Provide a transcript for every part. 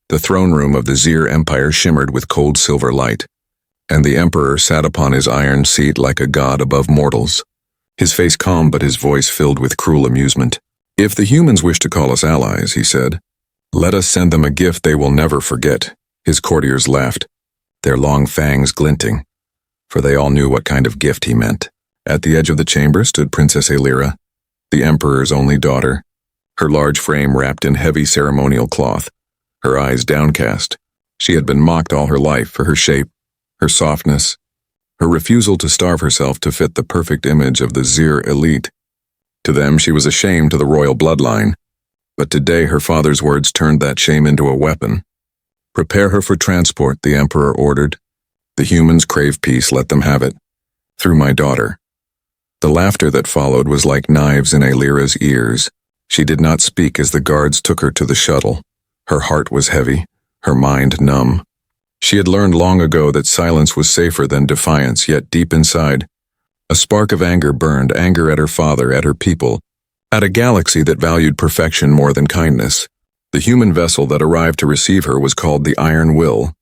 The throne room of the Zir Empire shimmered with cold silver light, and the Emperor sat upon his iron seat like a god above mortals. His face calm but his voice filled with cruel amusement. "If the humans wish to call us allies," he said, "let us send them a gift they will never forget." His courtiers laughed, their long fangs glinting, for they all knew what kind of gift he meant. At the edge of the chamber stood Princess Aelira, the Emperor's only daughter, her large frame wrapped in heavy ceremonial cloth, her eyes downcast. She had been mocked all her life for her shape, her softness, her refusal to starve herself to fit the perfect image of the Zir elite. To them she was a shame to the royal bloodline, but today her father's words turned that shame into a weapon. "Prepare her for transport," the Emperor ordered. "The humans crave peace, let them have it. Through my daughter." The laughter that followed was like knives in Aelira's ears. She did not speak as the guards took her to the shuttle. Her heart was heavy, her mind numb. She had learned long ago that silence was safer than defiance, yet deep inside, a spark of anger burned, anger at her father, at her people, at a galaxy that valued perfection more than kindness. The human vessel that arrived to receive her was called the Iron Will,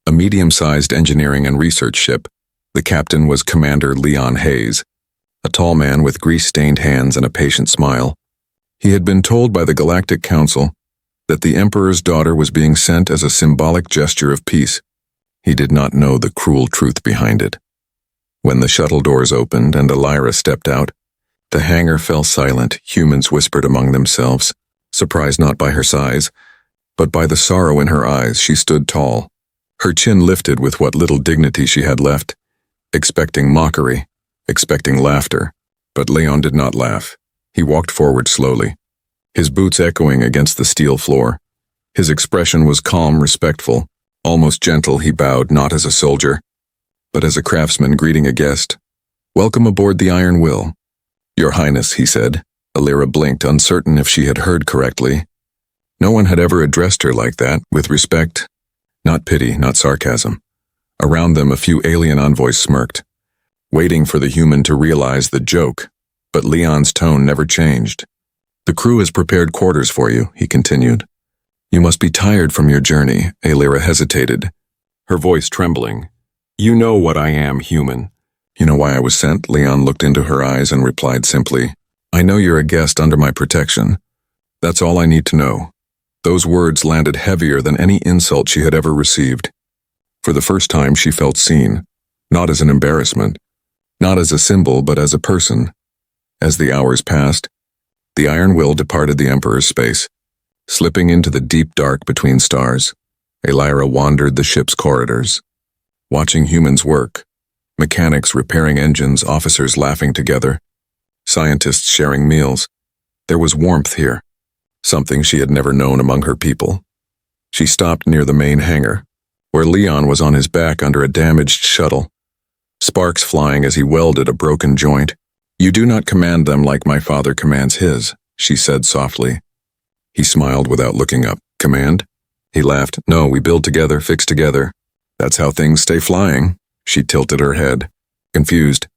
a medium-sized engineering and research ship. The captain was Commander Leon Hayes, a tall man with grease-stained hands and a patient smile. He had been told by the Galactic Council that the Emperor's daughter was being sent as a symbolic gesture of peace. He did not know the cruel truth behind it. When the shuttle doors opened and Aelira stepped out, the hangar fell silent. Humans whispered among themselves, surprised not by her size, but by the sorrow in her eyes. She stood tall, her chin lifted with what little dignity she had left, expecting mockery, expecting laughter. But Leon did not laugh. He walked forward slowly, his boots echoing against the steel floor. His expression was calm, respectful, almost gentle. He bowed, not as a soldier, but as a craftsman greeting a guest. "Welcome aboard the Iron Will." "Your Highness," he said. Aelira blinked, uncertain if she had heard correctly. No one had ever addressed her like that, with respect, not pity, not sarcasm. Around them a few alien envoys smirked, waiting for the human to realize the joke, but Leon's tone never changed. "The crew has prepared quarters for you," he continued. "You must be tired from your journey." Aelira hesitated, her voice trembling. "You know what I am, human." "You know why I was sent?" Leon looked into her eyes and replied simply, "I know you're a guest under my protection. That's all I need to know." Those words landed heavier than any insult she had ever received. For the first time she felt seen, not as an embarrassment, not as a symbol, but as a person. As the hours passed, the Iron Will departed the Emperor's space, slipping into the deep dark between stars. Aelira wandered the ship's corridors, watching humans work, mechanics repairing engines, officers laughing together, scientists sharing meals. There was warmth here, something she had never known among her people. She stopped near the main hangar, where Leon was on his back under a damaged shuttle, sparks flying as he welded a broken joint. "You do not command them like my father commands his," she said softly. He smiled without looking up. "Command?" He laughed. "No, we build together, fix together. That's how things stay flying." She tilted her head, confused.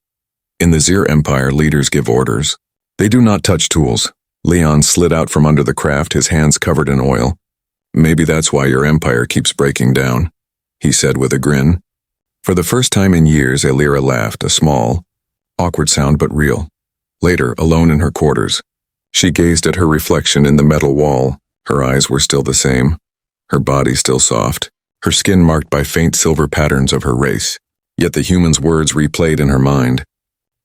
"In the Zir Empire, leaders give orders. They do not touch tools." Leon slid out from under the craft, his hands covered in oil. "Maybe that's why your empire keeps breaking down," he said with a grin. For the first time in years, Aelira laughed, a small, awkward sound but real. Later, alone in her quarters, she gazed at her reflection in the metal wall. Her eyes were still the same, her body still soft, her skin marked by faint silver patterns of her race. Yet the human's words replayed in her mind.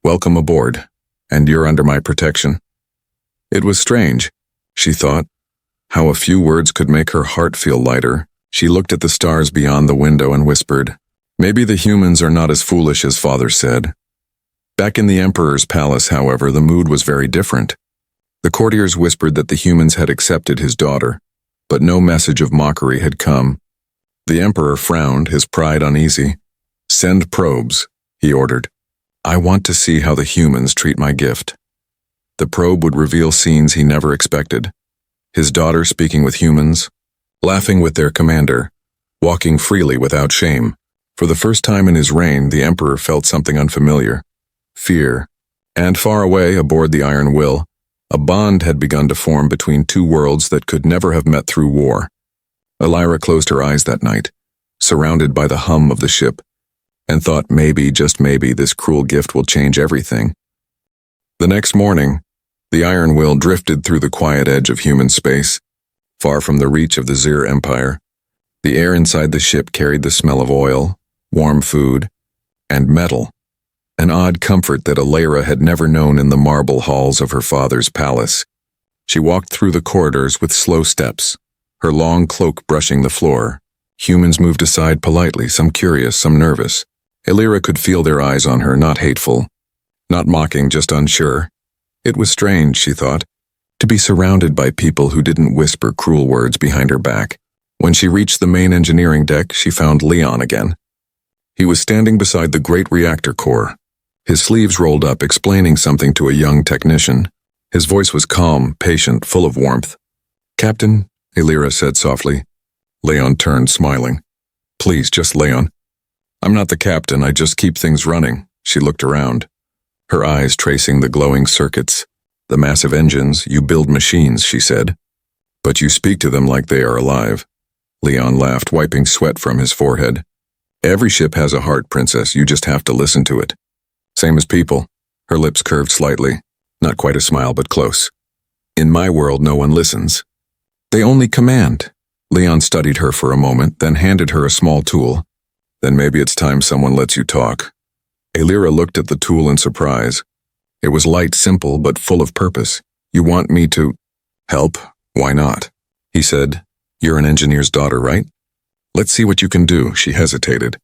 "Welcome aboard, and you're under my protection." It was strange, she thought, how a few words could make her heart feel lighter. She looked at the stars beyond the window and whispered, "Maybe the humans are not as foolish as Father said." Back in the Emperor's palace, however, the mood was very different. The courtiers whispered that the humans had accepted his daughter, but no message of mockery had come. The Emperor frowned, his pride uneasy. "Send probes," he ordered. "I want to see how the humans treat my gift." The probe would reveal scenes he never expected. His daughter speaking with humans, laughing with their commander, walking freely without shame. For the first time in his reign, the Emperor felt something unfamiliar. Fear. And far away, aboard the Iron Will, a bond had begun to form between two worlds that could never have met through war. Elira closed her eyes that night, surrounded by the hum of the ship, and thought maybe, just maybe, this cruel gift will change everything. The next morning, the iron will drifted through the quiet edge of human space, far from the reach of the Zir Empire. The air inside the ship carried the smell of oil, warm food, and metal, an odd comfort that Elira had never known in the marble halls of her father's palace. She walked through the corridors with slow steps, her long cloak brushing the floor. Humans moved aside politely, some curious, some nervous. Elira could feel their eyes on her, not hateful, not mocking, just unsure. It was strange, she thought, to be surrounded by people who didn't whisper cruel words behind her back. When she reached the main engineering deck, she found Leon again. He was standing beside the great reactor core, his sleeves rolled up, explaining something to a young technician. His voice was calm, patient, full of warmth. "Captain," Elira said softly. Leon turned, smiling. "Please, just Leon. I'm not the captain, I just keep things running." She looked around, her eyes tracing the glowing circuits. "The massive engines, you build machines," she said. "But you speak to them like they are alive." Leon laughed, wiping sweat from his forehead. "Every ship has a heart, Princess, you just have to listen to it. Same as people." Her lips curved slightly. Not quite a smile, but close. "In my world, no one listens. They only command." Leon studied her for a moment, then handed her a small tool. "Then maybe it's time someone lets you talk." Elira looked at the tool in surprise. It was light, simple, but full of purpose. "You want me to help? Why not?" he said. "You're an engineer's daughter, right? Let's see what you can do." She hesitated,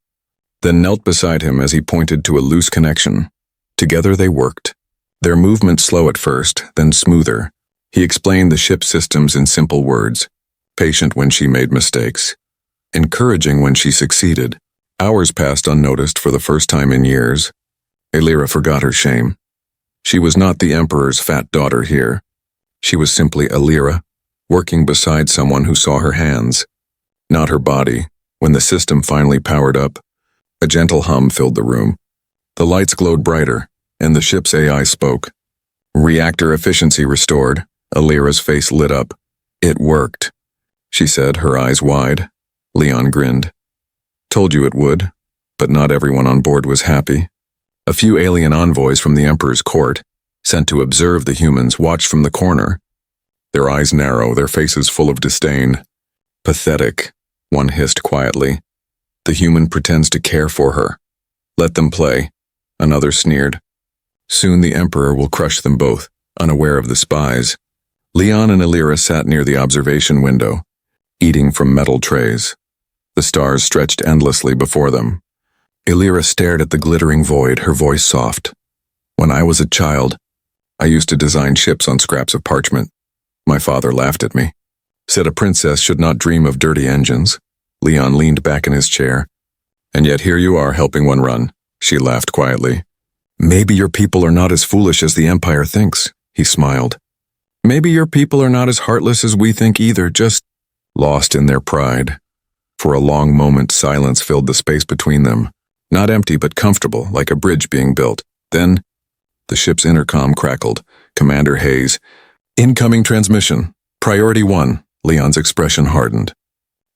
then knelt beside him as he pointed to a loose connection. Together they worked. Their movement slow at first, then smoother. He explained the ship's systems in simple words, patient when she made mistakes, encouraging when she succeeded. Hours passed unnoticed for the first time in years. Elira forgot her shame. She was not the Emperor's fat daughter here. She was simply Elira, working beside someone who saw her hands, not her body. When the system finally powered up, a gentle hum filled the room. The lights glowed brighter, and the ship's AI spoke. "Reactor efficiency restored." Elira's face lit up. "It worked," she said, her eyes wide. Leon grinned. "Told you it would." But not everyone on board was happy. A few alien envoys from the Emperor's court, sent to observe the humans, watched from the corner. Their eyes narrow, their faces full of disdain. "Pathetic," one hissed quietly. "The human pretends to care for her. Let them play," another sneered. "Soon the Emperor will crush them both," unaware of the spies. Leon and Elira sat near the observation window, eating from metal trays. The stars stretched endlessly before them. Elira stared at the glittering void, her voice soft. "When I was a child, I used to design ships on scraps of parchment. My father laughed at me. Said a princess should not dream of dirty engines." Leon leaned back in his chair. "And yet here you are helping one run." She laughed quietly. "Maybe your people are not as foolish as the Empire thinks," he smiled. "Maybe your people are not as heartless as we think either, just lost in their pride." For a long moment, silence filled the space between them. Not empty, but comfortable, like a bridge being built. Then, the ship's intercom crackled. "Commander Hayes, incoming transmission. Priority 1. Leon's expression hardened.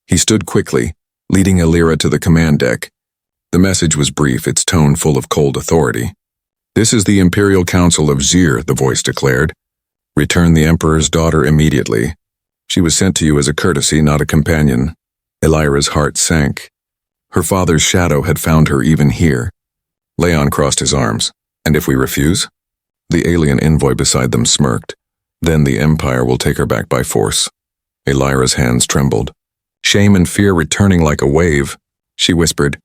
He stood quickly, leading Elira to the command deck. The message was brief, its tone full of cold authority. "This is the Imperial Council of Zir," the voice declared. "Return the Emperor's daughter immediately. She was sent to you as a courtesy, not a companion." Elira's heart sank. Her father's shadow had found her even here. Leon crossed his arms. "And if we refuse?" The alien envoy beside them smirked. "Then the Empire will take her back by force." Elira's hands trembled. Shame and fear returning like a wave. She whispered,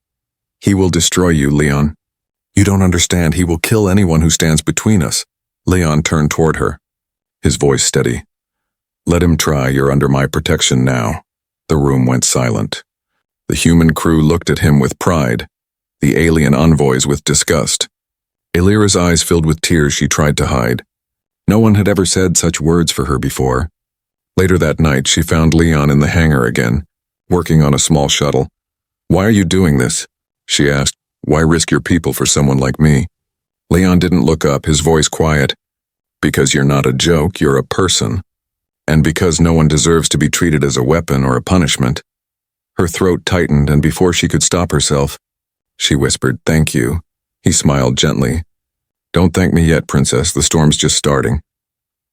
"He will destroy you, Leon. You don't understand. He will kill anyone who stands between us." Leon turned toward her, his voice steady. "Let him try. You're under my protection now." The room went silent. The human crew looked at him with pride, the alien envoys with disgust. Elira's eyes filled with tears she tried to hide. No one had ever said such words for her before. Later that night, she found Leon in the hangar again, working on a small shuttle. "Why are you doing this?" she asked. "Why risk your people for someone like me?" Leon didn't look up, his voice quiet. "Because you're not a joke, you're a person. And because no one deserves to be treated as a weapon or a punishment. Her throat tightened, and before she could stop herself, she whispered, "Thank you." He smiled gently. "Don't thank me yet, Princess. The storm's just starting."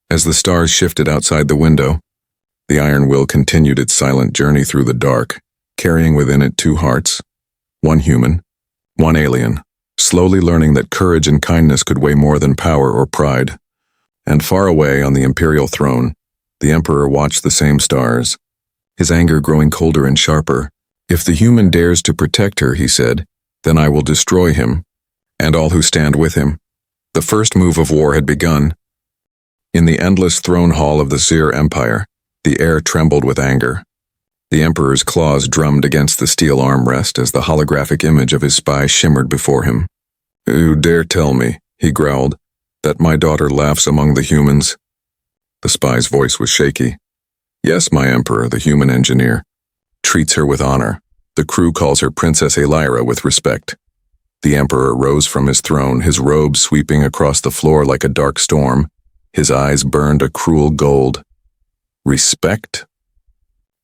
As the stars shifted outside the window, the iron will continued its silent journey through the dark, carrying within it two hearts, one human, one alien, slowly learning that courage and kindness could weigh more than power or pride. And far away on the imperial throne, the Emperor watched the same stars, his anger growing colder and sharper. "If the human dares to protect her," he said, "then I will destroy him, and all who stand with him." The first move of war had begun. In the endless throne hall of the Zir Empire, the air trembled with anger. The Emperor's claws drummed against the steel armrest as the holographic image of his spy shimmered before him. "You dare tell me," he growled, "that my daughter laughs among the humans?" The spy's voice was shaky. "Yes, my Emperor, the human engineer, treats her with honor. The crew calls her Princess Elira with respect." The Emperor rose from his throne, his robe sweeping across the floor like a dark storm. His eyes burned a cruel gold. "Respect?"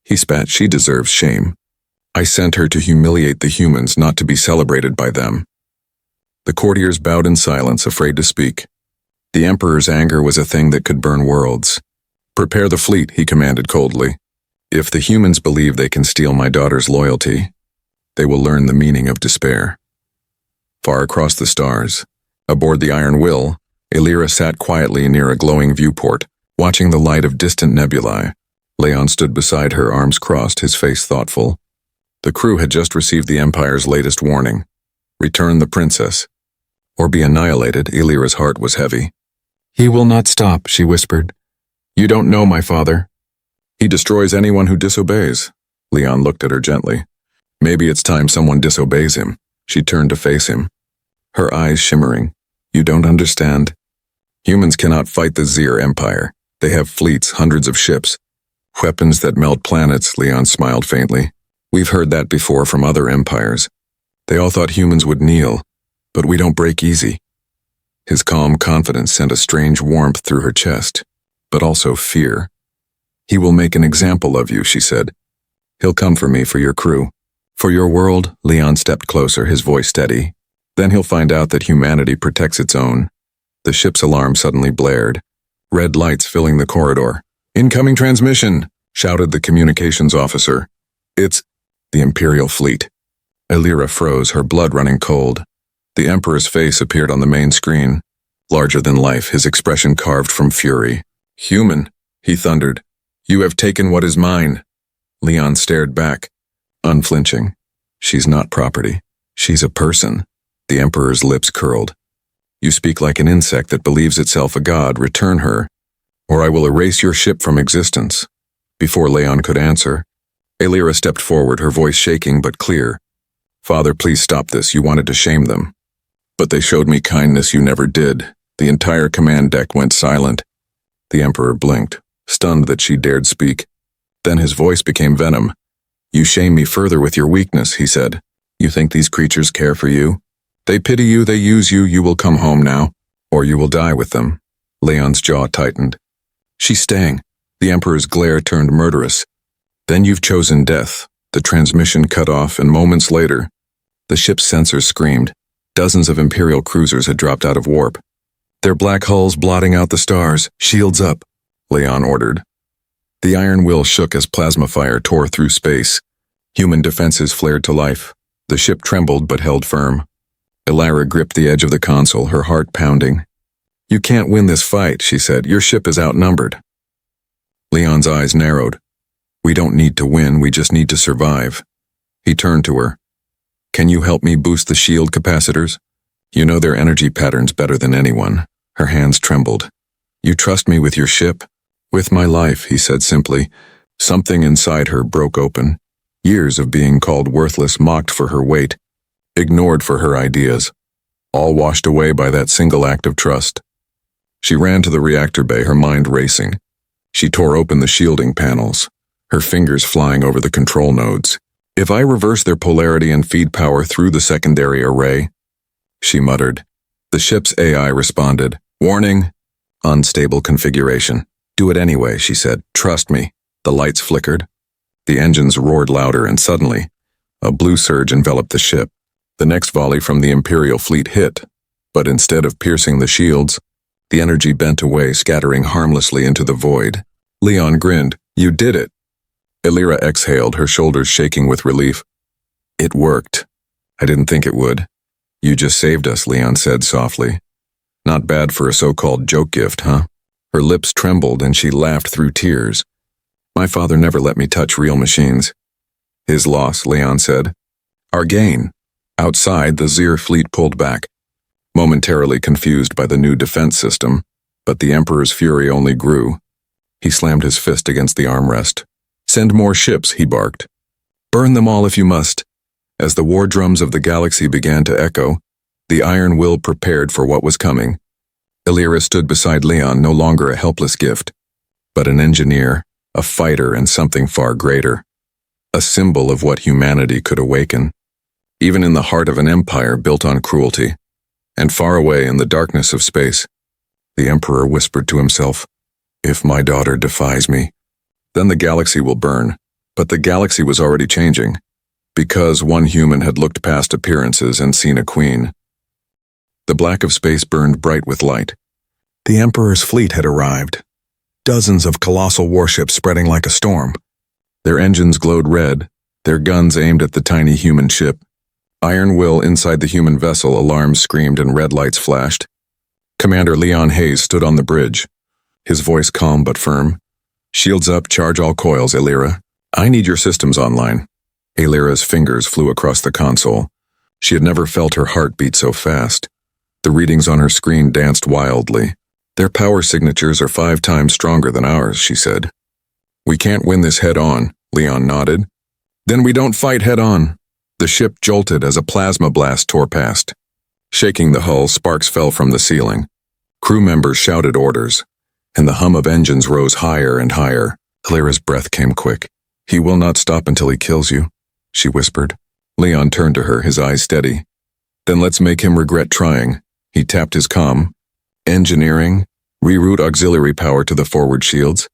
He spat. "She deserves shame. I sent her to humiliate the humans, not to be celebrated by them." The courtiers bowed in silence, afraid to speak. The Emperor's anger was a thing that could burn worlds. "Prepare the fleet," he commanded coldly. "If the humans believe they can steal my daughter's loyalty, they will learn the meaning of despair." Far across the stars, aboard the Iron Will, Elira sat quietly near a glowing viewport, watching the light of distant nebulae. Leon stood beside her, arms crossed, his face thoughtful. The crew had just received the Empire's latest warning. Return the princess, or be annihilated. Elira's heart was heavy. "He will not stop," she whispered. "You don't know my father. He destroys anyone who disobeys." Leon looked at her gently. "Maybe it's time someone disobeys him." She turned to face him, her eyes shimmering. "You don't understand. Humans cannot fight the Zir Empire. They have fleets, hundreds of ships. Weapons that melt planets." Leon smiled faintly. "We've heard that before from other empires. They all thought humans would kneel, but we don't break easy." His calm confidence sent a strange warmth through her chest, but also fear. "He will make an example of you," she said. "He'll come for me, for your crew. For your world." Leon stepped closer, his voice steady. "Then he'll find out that humanity protects its own." The ship's alarm suddenly blared, red lights filling the corridor. "Incoming transmission!" shouted the communications officer. "It's the Imperial fleet." Elira froze, her blood running cold. The Emperor's face appeared on the main screen, larger than life, his expression carved from fury. "Human," he thundered. "You have taken what is mine." Leon stared back, unflinching. "She's not property. She's a person." The Emperor's lips curled. "You speak like an insect that believes itself a god. Return her, or I will erase your ship from existence." Before Leon could answer, Elira stepped forward, her voice shaking but clear. "Father, please stop this. You wanted to shame them. But they showed me kindness you never did." The entire command deck went silent. The Emperor blinked, stunned that she dared speak. Then his voice became venom. "You shame me further with your weakness," he said. "You think these creatures care for you? They pity you, they use you. You will come home now, or you will die with them." Leon's jaw tightened. "She's staying." The Emperor's glare turned murderous. "Then you've chosen death." The transmission cut off, and moments later, the ship's sensors screamed. Dozens of Imperial cruisers had dropped out of warp, their black hulls blotting out the stars. "Shields up," Leon ordered. The Iron Will shook as plasma fire tore through space. Human defenses flared to life. The ship trembled but held firm. Elira gripped the edge of the console, her heart pounding. "You can't win this fight," she said. "Your ship is outnumbered." Leon's eyes narrowed. "We don't need to win, we just need to survive." He turned to her. "Can you help me boost the shield capacitors? You know their energy patterns better than anyone." Her hands trembled. "You trust me with your ship?" "With my life," he said simply. Something inside her broke open. Years of being called worthless, mocked for her weight, ignored for her ideas, all washed away by that single act of trust. She ran to the reactor bay, her mind racing. She tore open the shielding panels, her fingers flying over the control nodes. "If I reverse their polarity and feed power through the secondary array," she muttered. The ship's AI responded. "Warning, unstable configuration. Do it anyway, she said. Trust me. The lights flickered. The engines roared louder, and suddenly, a blue surge enveloped the ship. The next volley from the Imperial fleet hit, but instead of piercing the shields, the energy bent away, scattering harmlessly into the void. Leon grinned. You did it. Illyra exhaled, her shoulders shaking with relief. It worked. I didn't think it would. You just saved us, Leon said softly. Not bad for a so-called joke gift, huh? Her lips trembled and she laughed through tears. My father never let me touch real machines. His loss, Leon said. Our gain. Outside, the Zir fleet pulled back, momentarily confused by the new defense system, but the Emperor's fury only grew. He slammed his fist against the armrest. Send more ships, he barked. Burn them all if you must. As the war drums of the galaxy began to echo, the iron will prepared for what was coming. Illyra stood beside Leon, no longer a helpless gift, but an engineer, a fighter, and something far greater. A symbol of what humanity could awaken, even in the heart of an empire built on cruelty. And far away in the darkness of space, the Emperor whispered to himself, If my daughter defies me, then the galaxy will burn. But the galaxy was already changing, because one human had looked past appearances and seen a queen. The black of space burned bright with light. The Emperor's fleet had arrived. Dozens of colossal warships spreading like a storm. Their engines glowed red, their guns aimed at the tiny human ship. Iron will inside the human vessel, alarms screamed and red lights flashed. Commander Leon Hayes stood on the bridge, his voice calm but firm. Shields up, charge all coils, Illyra. I need your systems online. Illyra's fingers flew across the console. She had never felt her heart beat so fast. The readings on her screen danced wildly. Their power signatures are 5 times stronger than ours, she said. We can't win this head-on, Leon nodded. Then we don't fight head-on. The ship jolted as a plasma blast tore past. Shaking the hull, sparks fell from the ceiling. Crew members shouted orders, and the hum of engines rose higher and higher. Illyra's breath came quick. He will not stop until he kills you, she whispered. Leon turned to her, his eyes steady. Then let's make him regret trying. He tapped his comm. Engineering, reroute auxiliary power to the forward shields.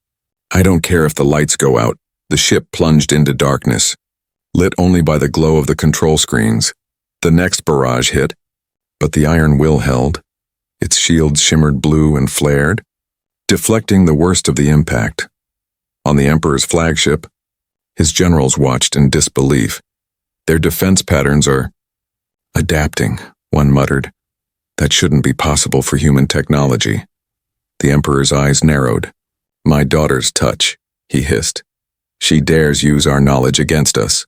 I don't care if the lights go out. The ship plunged into darkness, lit only by the glow of the control screens. The next barrage hit, but the iron will held. Its shields shimmered blue and flared, deflecting the worst of the impact. On the Emperor's flagship, his generals watched in disbelief. Their defense patterns are adapting, one muttered. That shouldn't be possible for human technology. The Emperor's eyes narrowed. My daughter's touch, he hissed. She dares use our knowledge against us.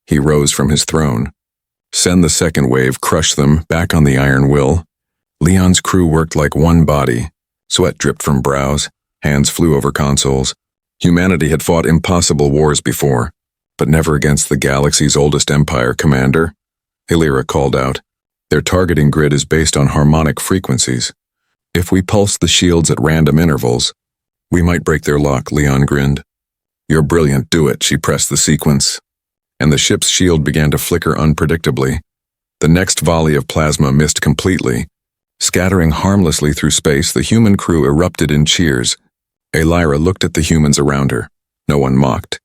He rose from his throne. Send the second wave, crush them, back on the iron will. Leon's crew worked like one body. Sweat dripped from brows, hands flew over consoles. Humanity had fought impossible wars before, but never against the galaxy's oldest empire, Commander. Illyra called out. Their targeting grid is based on harmonic frequencies. If we pulse the shields at random intervals, we might break their lock, Leon grinned. You're brilliant, do it, she pressed the sequence. And the ship's shield began to flicker unpredictably. The next volley of plasma missed completely. Scattering harmlessly through space, the human crew erupted in cheers. Illyra looked at the humans around her. No one mocked.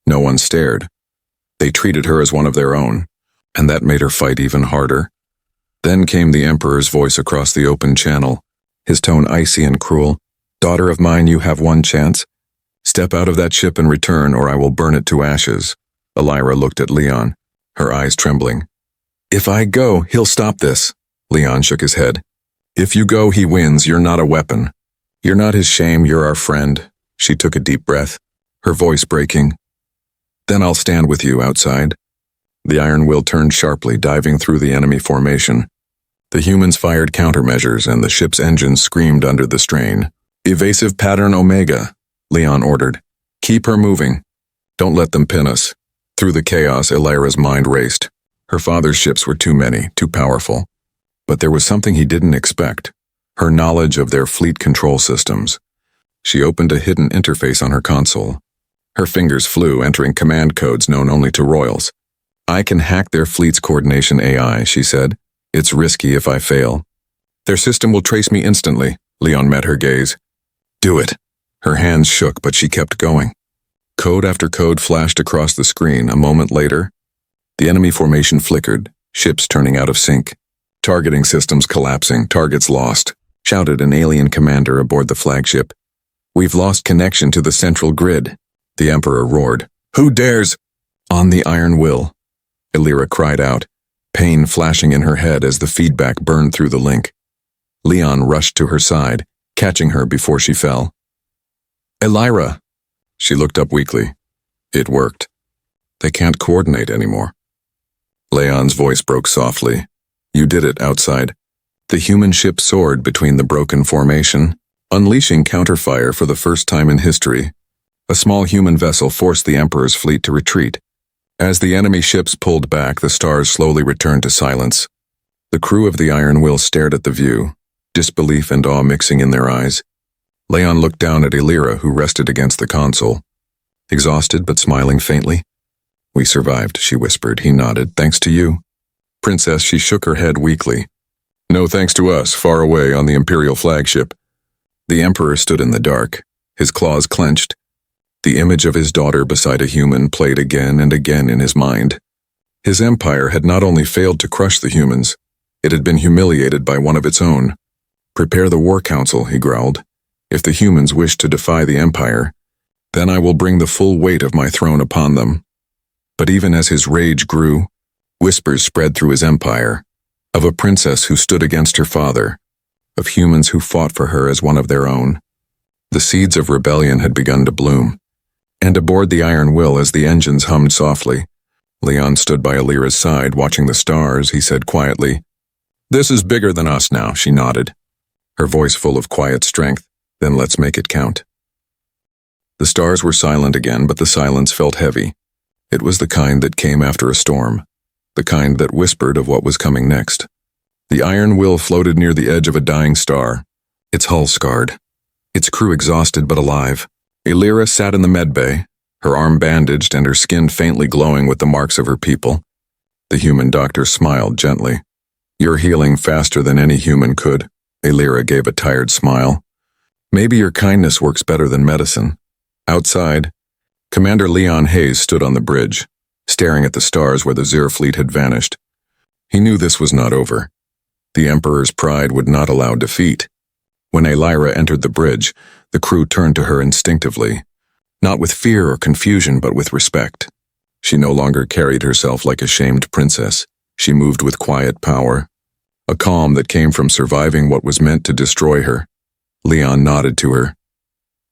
No one stared. They treated her as one of their own, and that made her fight even harder. Then came the Emperor's voice across the open channel, his tone icy and cruel. Daughter of mine, you have one chance. Step out of that ship and return, or I will burn it to ashes. Illyra looked at Leon, her eyes trembling. If I go, he'll stop this. Leon shook his head. If you go, he wins. You're not a weapon. You're not his shame, you're our friend. She took a deep breath, her voice breaking. Then I'll stand with you outside. The iron will turned sharply, diving through the enemy formation. The humans fired countermeasures, and the ship's engines screamed under the strain. Evasive pattern Omega, Leon ordered. Keep her moving. Don't let them pin us. Through the chaos, Illyra's mind raced. Her father's ships were too many, too powerful. But there was something he didn't expect. Her knowledge of their fleet control systems. She opened a hidden interface on her console. Her fingers flew, entering command codes known only to royals. I can hack their fleet's coordination AI, she said. It's risky if I fail. Their system will trace me instantly. Leon met her gaze. Do it. Her hands shook, but she kept going. Code after code flashed across the screen. A moment later, the enemy formation flickered, ships turning out of sync. Targeting systems collapsing, targets lost, shouted an alien commander aboard the flagship. We've lost connection to the central grid, the Emperor roared. Who dares? On the iron will, Illyra cried out, pain flashing in her head as the feedback burned through the link. Leon rushed to her side, catching her before she fell. Illyra! She looked up weakly. It worked. They can't coordinate anymore. Leon's voice broke softly. You did it outside. The human ship soared between the broken formation, unleashing counterfire for the first time in history. A small human vessel forced the Emperor's fleet to retreat. As the enemy ships pulled back, the stars slowly returned to silence. The crew of the Iron Will stared at the view, disbelief and awe mixing in their eyes. Leon looked down at Illyra, who rested against the console. Exhausted but smiling faintly. We survived, she whispered. He nodded. Thanks to you. Princess, she shook her head weakly. No thanks to us, far away on the Imperial flagship. The Emperor stood in the dark, his claws clenched. The image of his daughter beside a human played again and again in his mind. His empire had not only failed to crush the humans, it had been humiliated by one of its own. Prepare the War Council, he growled. If the humans wish to defy the Empire, then I will bring the full weight of my throne upon them. But even as his rage grew, whispers spread through his empire, of a princess who stood against her father, of humans who fought for her as one of their own. The seeds of rebellion had begun to bloom, and aboard the Iron Will as the engines hummed softly, Leon stood by Illyra's side watching the stars. He said quietly, This is bigger than us now, she nodded, her voice full of quiet strength. Then let's make it count. The stars were silent again, but the silence felt heavy. It was the kind that came after a storm, the kind that whispered of what was coming next. The Iron Will floated near the edge of a dying star, its hull scarred, its crew exhausted but alive. Illyra sat in the medbay, her arm bandaged and her skin faintly glowing with the marks of her people. The human doctor smiled gently. You're healing faster than any human could. Illyra gave a tired smile. Maybe your kindness works better than medicine. Outside, Commander Leon Hayes stood on the bridge, staring at the stars where the Zir fleet had vanished. He knew this was not over. The Emperor's pride would not allow defeat. When Illyra entered the bridge, the crew turned to her instinctively, not with fear or confusion, but with respect. She no longer carried herself like a shamed princess. She moved with quiet power, a calm that came from surviving what was meant to destroy her. Leon nodded to her.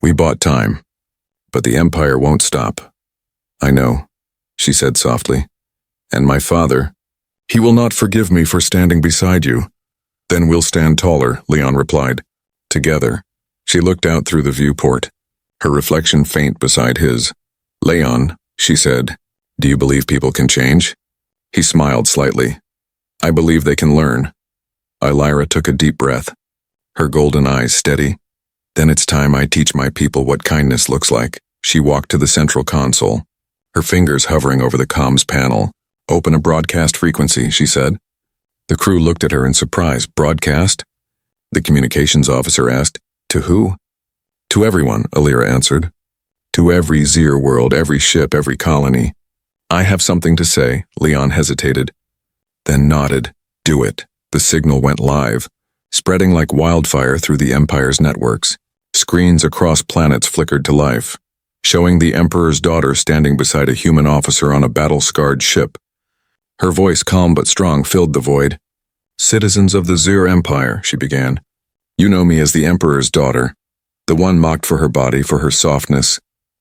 We bought time, but the Empire won't stop. I know, she said softly. And my father, he will not forgive me for standing beside you. Then we'll stand taller, Leon replied. Together. She looked out through the viewport, her reflection faint beside his. Leon, she said, do you believe people can change? He smiled slightly. I believe they can learn. Illyra took a deep breath, her golden eyes steady. Then it's time I teach my people what kindness looks like. She walked to the central console, her fingers hovering over the comms panel. Open a broadcast frequency, she said. The crew looked at her in surprise. Broadcast? The communications officer asked. To who? To everyone, Illyra answered. To every Zir world, every ship, every colony. I have something to say, Leon hesitated, then nodded. Do it. The signal went live, spreading like wildfire through the Empire's networks. Screens across planets flickered to life, showing the Emperor's daughter standing beside a human officer on a battle-scarred ship. Her voice, calm but strong, filled the void. Citizens of the Zir Empire, she began. You know me as the Emperor's daughter, the one mocked for her body, for her softness,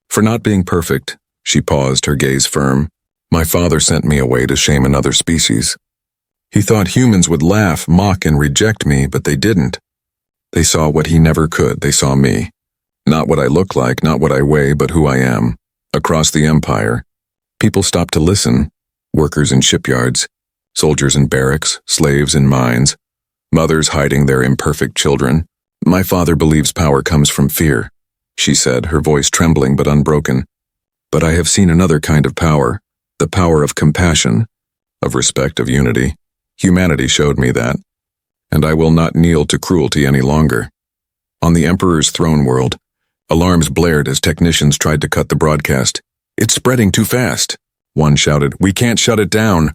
for not being perfect. She paused, her gaze firm. My father sent me away to shame another species. He thought humans would laugh, mock, and reject me, but they didn't. They saw what he never could. They saw me. Not what I look like, not what I weigh, but who I am. Across the Empire, people stopped to listen. Workers in shipyards, soldiers in barracks, slaves in mines, mothers hiding their imperfect children. My father believes power comes from fear, she said, her voice trembling but unbroken. But I have seen another kind of power, the power of compassion, of respect, of unity. Humanity showed me that, and I will not kneel to cruelty any longer. On the Emperor's throne world, Alarms blared as technicians tried to cut the broadcast. "It's spreading too fast," one shouted. "We can't shut it down."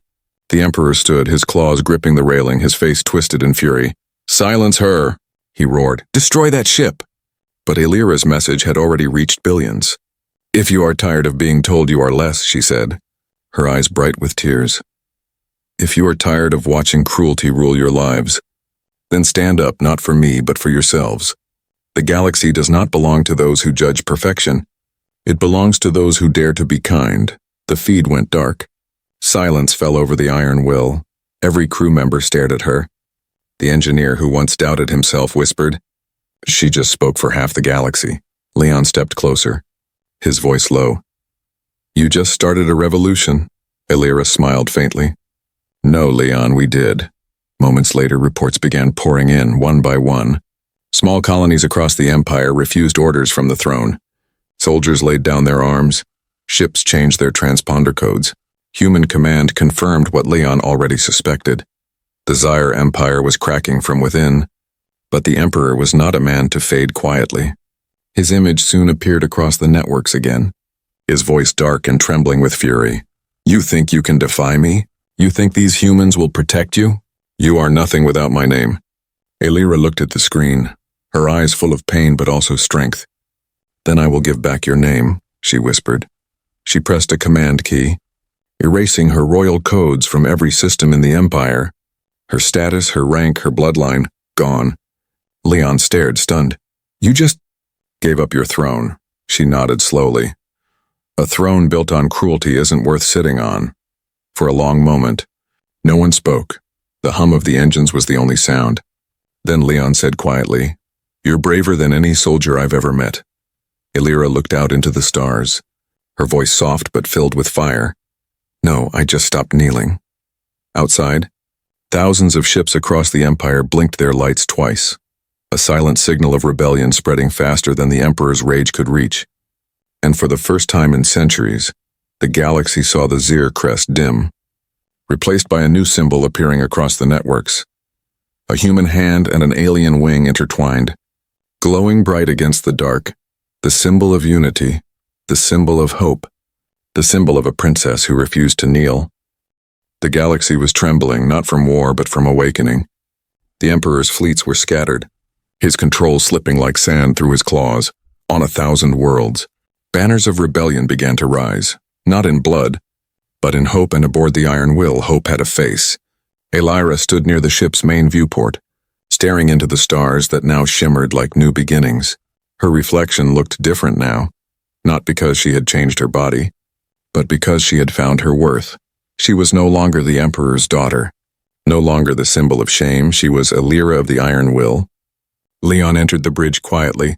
The Emperor stood, his claws gripping the railing, his face twisted in fury. "Silence her," he roared. "Destroy that ship." But Elira's message had already reached billions. "If you are tired of being told you are less," she said, her eyes bright with tears. "If you are tired of watching cruelty rule your lives, then stand up, not for me, but for yourselves. The galaxy does not belong to those who judge perfection. It belongs to those who dare to be kind." The feed went dark. Silence fell over the iron will. Every crew member stared at her. The engineer who once doubted himself whispered, "She just spoke for half the galaxy." Leon stepped closer, his voice low. "You just started a revolution." Elira smiled faintly. "No, Leon, we did." Moments later, reports began pouring in, one by one. Small colonies across the Empire refused orders from the throne. Soldiers laid down their arms. Ships changed their transponder codes. Human command confirmed what Leon already suspected. The Zaire Empire was cracking from within, but the Emperor was not a man to fade quietly. His image soon appeared across the networks again, his voice dark and trembling with fury. "You think you can defy me? You think these humans will protect you? You are nothing without my name." Elira looked at the screen, her eyes full of pain but also strength. "Then I will give back your name," she whispered. She pressed a command key, erasing her royal codes from every system in the Empire. Her status, her rank, her bloodline, gone. Leon stared, stunned. "You just gave up your throne," she nodded slowly. "A throne built on cruelty isn't worth sitting on." For a long moment, no one spoke. The hum of the engines was the only sound. Then Leon said quietly, "You're braver than any soldier I've ever met." Elira looked out into the stars, her voice soft but filled with fire. "No, I just stopped kneeling." Outside, thousands of ships across the Empire blinked their lights twice, a silent signal of rebellion spreading faster than the Emperor's rage could reach. And for the first time in centuries, the galaxy saw the Zir crest dim, replaced by a new symbol appearing across the networks. A human hand and an alien wing intertwined, glowing bright against the dark, the symbol of unity, the symbol of hope, the symbol of a princess who refused to kneel. The galaxy was trembling, not from war but from awakening. The Emperor's fleets were scattered, his control slipping like sand through his claws, on 1,000 worlds. Banners of rebellion began to rise, not in blood, but in hope, and aboard the Iron Will, hope had a face. Elira stood near the ship's main viewport, staring into the stars that now shimmered like new beginnings. Her reflection looked different now, not because she had changed her body, but because she had found her worth. She was no longer the Emperor's daughter, no longer the symbol of shame. She was Elira of the Iron Will. Leon entered the bridge quietly,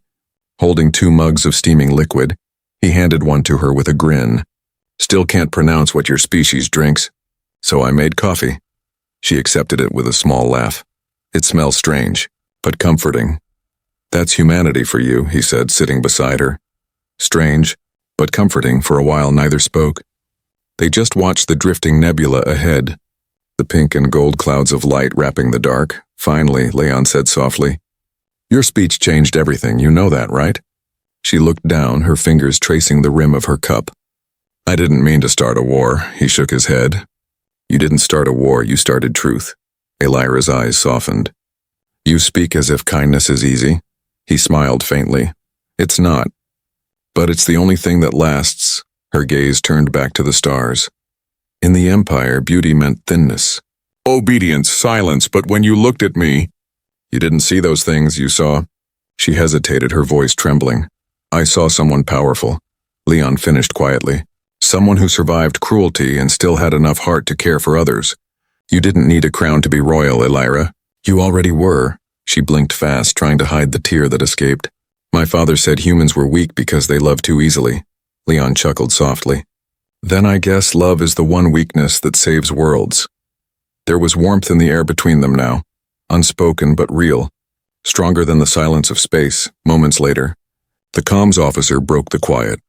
holding 2 mugs of steaming liquid. He handed one to her with a grin. "Still can't pronounce what your species drinks, so I made coffee." She accepted it with a small laugh. "It smells strange, but comforting." "That's humanity for you," he said, sitting beside her. Strange, but comforting. For a while neither spoke. They just watched the drifting nebula ahead, the pink and gold clouds of light wrapping the dark. Finally, Leon said softly, "Your speech changed everything, you know that, right?" She looked down, her fingers tracing the rim of her cup. "I didn't mean to start a war," he shook his head. "You didn't start a war, you started truth." Elira's eyes softened. "You speak as if kindness is easy." He smiled faintly. "It's not. But it's the only thing that lasts." Her gaze turned back to the stars. "In the Empire, beauty meant thinness. Obedience, silence, but when you looked at me, you didn't see those things you saw." She hesitated, her voice trembling. "I saw someone powerful," Leon finished quietly. "Someone who survived cruelty and still had enough heart to care for others. You didn't need a crown to be royal, Elira. You already were." She blinked fast, trying to hide the tear that escaped. "My father said humans were weak because they love too easily." Leon chuckled softly. "Then I guess love is the one weakness that saves worlds." There was warmth in the air between them now, unspoken but real, stronger than the silence of space. Moments later, the comms officer broke the quiet.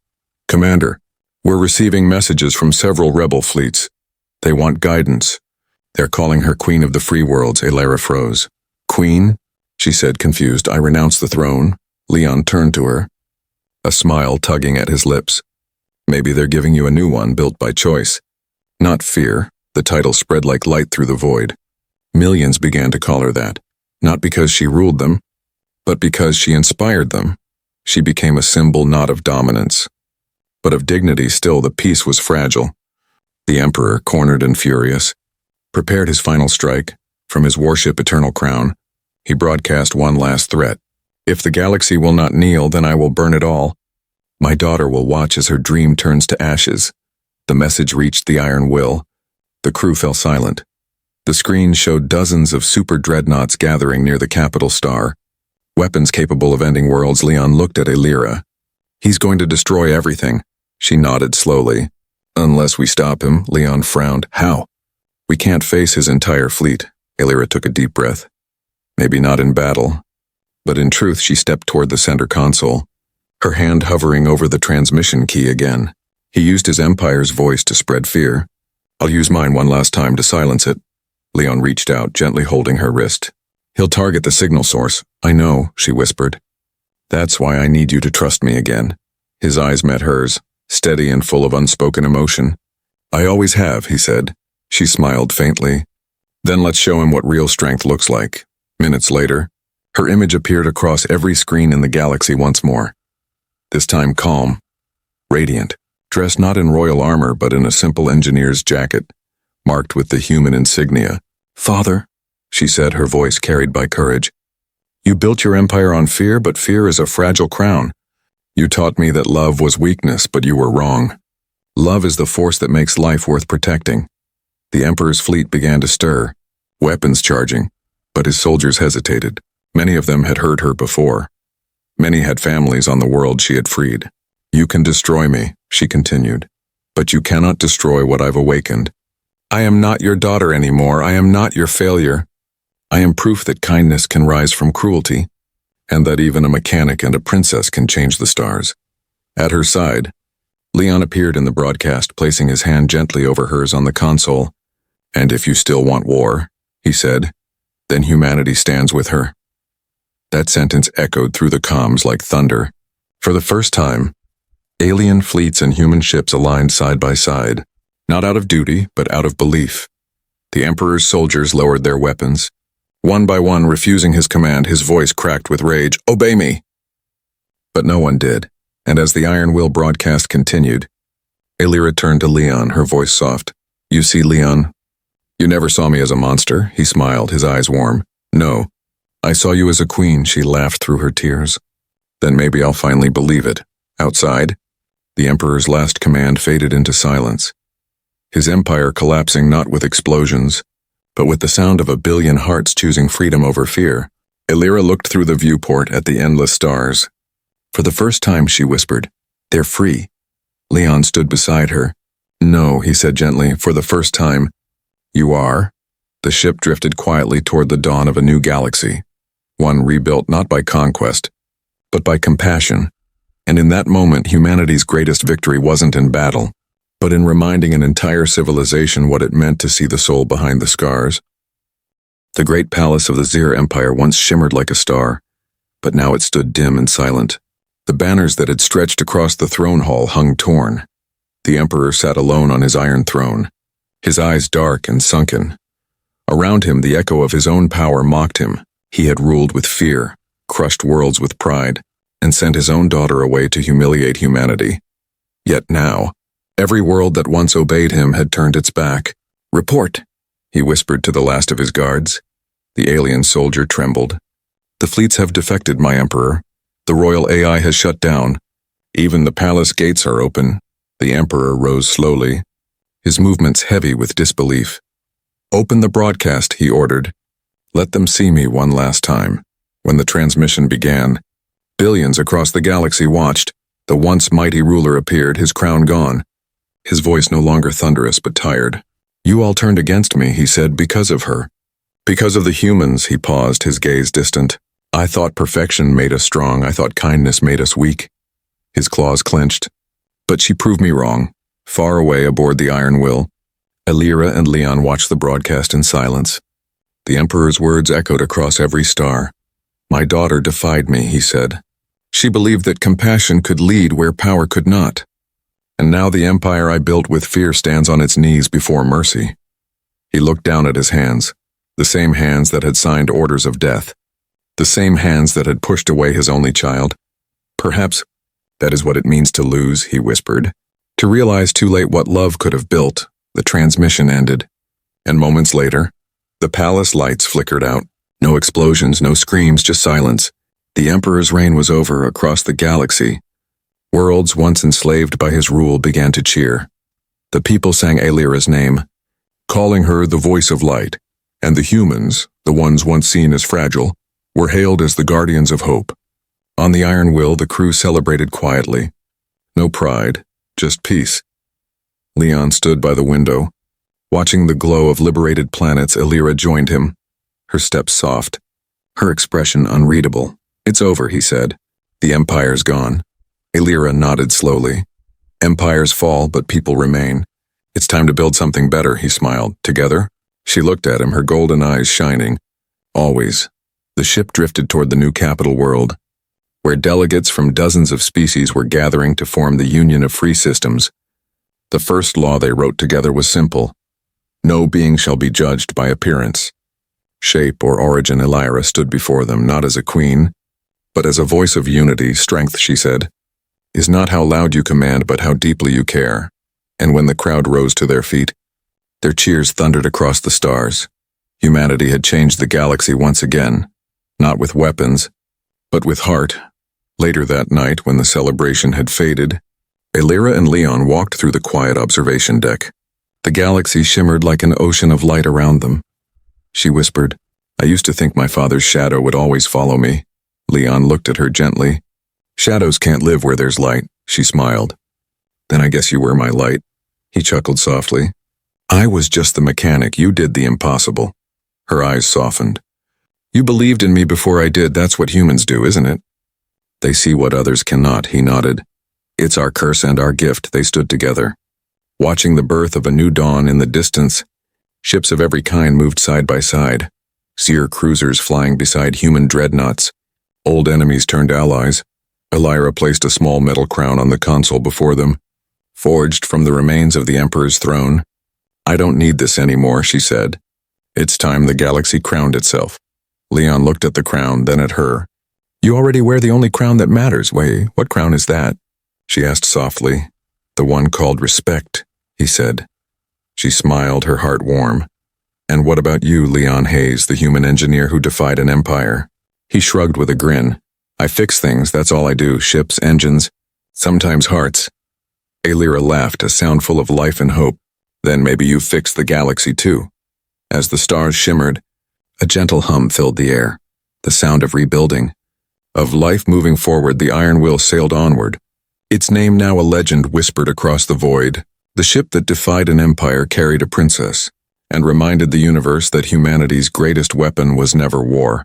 "Commander, we're receiving messages from several rebel fleets. They want guidance. They're calling her Queen of the Free Worlds." Elira froze. "Queen?" she said, confused. "I renounce the throne." Leon turned to her. a smile tugging at his lips. Maybe they're giving you a new one built by choice. Not fear, the title spread like light through the void. Millions began to call her that, not because she ruled them, but because she inspired them. She became a symbol not of dominance, but of dignity. Still, the peace was fragile. The Emperor, cornered and furious, prepared his final strike. From his warship Eternal Crown, he broadcast one last threat. If the galaxy will not kneel, then I will burn it all. My daughter will watch as her dream turns to ashes. The message reached the Iron Will. The crew fell silent. The screen showed dozens of super dreadnoughts gathering near the capital star. Weapons capable of ending worlds. Leon looked at Elira. He's going to destroy everything. She nodded slowly. Unless we stop him, Leon frowned. How? We can't face his entire fleet. Elira took a deep breath. Maybe not in battle. But in truth, she stepped toward the center console, her hand hovering over the transmission key again. He used his Empire's voice to spread fear. I'll use mine one last time to silence it. Leon reached out, gently holding her wrist. He'll target the signal source. I know, she whispered. That's why I need you to trust me again. His eyes met hers, steady and full of unspoken emotion. I always have, he said. She smiled faintly. Then let's show him what real strength looks like. Minutes later, her image appeared across every screen in the galaxy once more. This time calm, radiant, dressed not in royal armor but in a simple engineer's jacket, marked with the human insignia. Father, she said, her voice carried by courage. You built your empire on fear, but fear is a fragile crown. You taught me that love was weakness, but you were wrong. Love is the force that makes life worth protecting. The Emperor's fleet began to stir, weapons charging, but his soldiers hesitated. Many of them had heard her before. Many had families on the world she had freed. You can destroy me, she continued, but you cannot destroy what I've awakened. I am not your daughter anymore. I am not your failure. I am proof that kindness can rise from cruelty, and that even a mechanic and a princess can change the stars. At her side, Leon appeared in the broadcast, placing his hand gently over hers on the console. And if you still want war, he said, then humanity stands with her. That sentence echoed through the comms like thunder. For the first time, alien fleets and human ships aligned side by side, not out of duty, but out of belief. The Emperor's soldiers lowered their weapons. One by one, refusing his command, his voice cracked with rage. Obey me! But no one did, and as the Iron Will broadcast continued, Elira turned to Leon, her voice soft. You see, Leon, you never saw me as a monster, he smiled, his eyes warm. No, I saw you as a queen, she laughed through her tears. Then maybe I'll finally believe it. Outside, the Emperor's last command faded into silence. His empire collapsing not with explosions, but with the sound of a billion hearts choosing freedom over fear. Elira looked through the viewport at the endless stars. For the first time, she whispered, they're free. Leon stood beside her. No, he said gently, for the first time. You are? The ship drifted quietly toward the dawn of a new galaxy, one rebuilt not by conquest, but by compassion. And in that moment, humanity's greatest victory wasn't in battle, but in reminding an entire civilization what it meant to see the soul behind the scars. The great palace of the Zir Empire once shimmered like a star, but now it stood dim and silent. The banners that had stretched across the throne hall hung torn. The Emperor sat alone on his iron throne, his eyes dark and sunken. Around him, the echo of his own power mocked him. He had ruled with fear, crushed worlds with pride, and sent his own daughter away to humiliate humanity. Yet now, every world that once obeyed him had turned its back. Report, he whispered to the last of his guards. The alien soldier trembled. The fleets have defected, my Emperor. The royal AI has shut down. Even the palace gates are open. The Emperor rose slowly, his movements heavy with disbelief. Open the broadcast, he ordered. Let them see me one last time. When the transmission began, billions across the galaxy watched. The once mighty ruler appeared, his crown gone. His voice no longer thunderous but tired. You all turned against me, he said, because of her. Because of the humans, he paused, his gaze distant. I thought perfection made us strong. I thought kindness made us weak. His claws clenched. But she proved me wrong. Far away aboard the Iron Will, Elira and Leon watched the broadcast in silence. The Emperor's words echoed across every star. My daughter defied me, he said. She believed that compassion could lead where power could not. And now the empire I built with fear stands on its knees before mercy. He looked down at his hands, the same hands that had signed orders of death, the same hands that had pushed away his only child. Perhaps that is what it means to lose, he whispered. To realize too late what love could have built. The transmission ended, and moments later, the palace lights flickered out. No explosions, no screams, just silence. The Emperor's reign was over across the galaxy. Worlds once enslaved by his rule began to cheer. The people sang Alira's name, calling her the voice of light, and the humans, the ones once seen as fragile, were hailed as the guardians of hope. On the Iron Will, the crew celebrated quietly. No pride, just peace. Leon stood by the window. Watching the glow of liberated planets, Alira joined him, her steps soft, her expression unreadable. It's over, he said. The Empire's gone. Alira nodded slowly. Empires fall, but people remain. It's time to build something better, he smiled. Together? She looked at him, her golden eyes shining. Always. The ship drifted toward the new capital world, where delegates from dozens of species were gathering to form the Union of Free Systems. The first law they wrote together was simple. No being shall be judged by appearance. Shape or origin, Alira stood before them, not as a queen, but as a voice of unity. Strength, she said, is not how loud you command, but how deeply you care. And when the crowd rose to their feet, their cheers thundered across the stars. Humanity had changed the galaxy once again, not with weapons, but with heart. Later that night, when the celebration had faded, Alira and Leon walked through the quiet observation deck. The galaxy shimmered like an ocean of light around them. She whispered, I used to think my father's shadow would always follow me. Leon looked at her gently. Shadows can't live where there's light, she smiled. Then I guess you were my light. He chuckled softly. I was just the mechanic, you did the impossible. Her eyes softened. You believed in me before I did, that's what humans do, isn't it? They see what others cannot, he nodded. It's our curse and our gift. They stood together, watching the birth of a new dawn in the distance. Ships of every kind moved side by side, seer cruisers flying beside human dreadnoughts. Old enemies turned allies. Alira placed a small metal crown on the console before them, forged from the remains of the Emperor's throne. I don't need this anymore, she said. It's time the galaxy crowned itself. Leon looked at the crown, then at her. You already wear the only crown that matters. Wait, what crown is that? She asked softly. The one called respect, he said. She smiled, her heart warm. And what about you, Leon Hayes, the human engineer who defied an empire? He shrugged with a grin. I fix things, that's all I do. Ships, engines, sometimes hearts. Alira laughed, a sound full of life and hope. Then maybe you fix the galaxy too. As the stars shimmered, a gentle hum filled the air, the sound of rebuilding, of life moving forward. The Iron Will sailed onward. Its name now a legend whispered across the void. The ship that defied an empire carried a princess, and reminded the universe that humanity's greatest weapon was never war.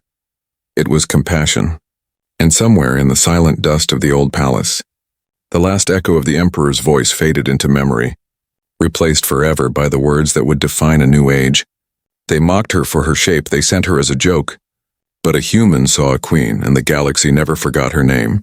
It was compassion. And somewhere in the silent dust of the old palace, the last echo of the Emperor's voice faded into memory, replaced forever by the words that would define a new age. They mocked her for her shape, they sent her as a joke. But a human saw a queen, and the galaxy never forgot her name.